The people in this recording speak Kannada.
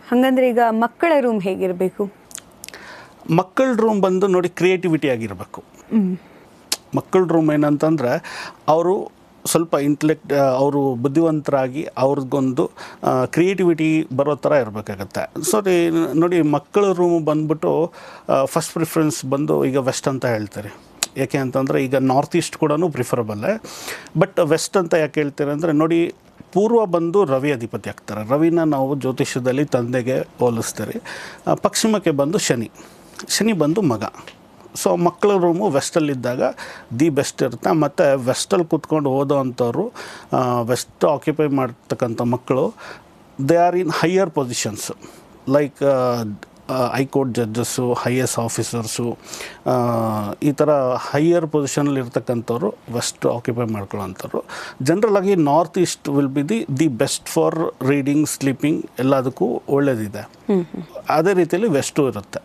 ಹಾಗಂದ್ರೆ ಈಗ ಮಕ್ಕಳ ರೂಮ್ ಹೇಗಿರಬೇಕು? ಮಕ್ಕಳ ರೂಮ್ ಬಂದು ನೋಡಿ ಕ್ರಿಯೇಟಿವಿಟಿ ಆಗಿರಬೇಕು. ಮಕ್ಕಳ ರೂಮ್ ಏನಂತಂದರೆ ಅವರು ಸ್ವಲ್ಪ ಅವರು ಬುದ್ಧಿವಂತರಾಗಿ ಅವ್ರಿಗೊಂದು ಕ್ರಿಯೇಟಿವಿಟಿ ಬರೋ ಥರ ಇರಬೇಕಾಗತ್ತೆ. ಸೊ ನೋಡಿ ಮಕ್ಕಳ ರೂಮ್ ಬಂದ್ಬಿಟ್ಟು ಫಸ್ಟ್ ಪ್ರಿಫರೆನ್ಸ್ ಬಂದು ಈಗ ವೆಸ್ಟ್ ಅಂತ ಹೇಳ್ತಾರೆ. ಯಾಕೆ ಅಂತಂದರೆ ಈಗ ನಾರ್ತ್ ಈಸ್ಟ್ ಕೂಡ ಪ್ರಿಫರಬಲ್ಲೇ, ಬಟ್ ವೆಸ್ಟ್ ಅಂತ ಯಾಕೆ ಹೇಳ್ತಾರೆ ಅಂದರೆ ನೋಡಿ ಪೂರ್ವ ಬಂದು ರವಿ ಅಧಿಪತಿ ಆಗ್ತಾರೆ. ರವಿನ ನಾವು ಜ್ಯೋತಿಷ್ಯದಲ್ಲಿ ತಂದೆಗೆ ಹೋಲಿಸ್ತೀರಿ. ಪಶ್ಚಿಮಕ್ಕೆ ಬಂದು ಶನಿ ಬಂದು ಮಗ. ಸೊ ಮಕ್ಕಳ ರೂಮು ವೆಸ್ಟಲ್ಲಿದ್ದಾಗ ದಿ ಬೆಸ್ಟ್ ಇರುತ್ತೆ. ಮತ್ತು ವೆಸ್ಟಲ್ಲಿ ಕೂತ್ಕೊಂಡು ಓದೋ ಅಂಥವ್ರು, ವೆಸ್ಟ್ ಆಕ್ಯುಪೈ ಮಾಡ್ತಕ್ಕಂಥ ಮಕ್ಕಳು, they are in higher positions like high court judges, IAS officers, ಈ ಥರ ಹೈಯರ್ ಪೊಸಿಷನಲ್ಲಿ ಇರ್ತಕ್ಕಂಥವ್ರು ವೆಸ್ಟ್ ಆಕ್ಯುಪೈ ಮಾಡ್ಕೊಳ್ಳೋಂಥವ್ರು. ಜನರಲಾಗಿ north east will be the best for reading, sleeping ಎಲ್ಲದಕ್ಕೂ ಒಳ್ಳೆಯದಿದೆ. ಅದೇ ರೀತಿಯಲ್ಲಿ ವೆಸ್ಟು ಇರುತ್ತೆ.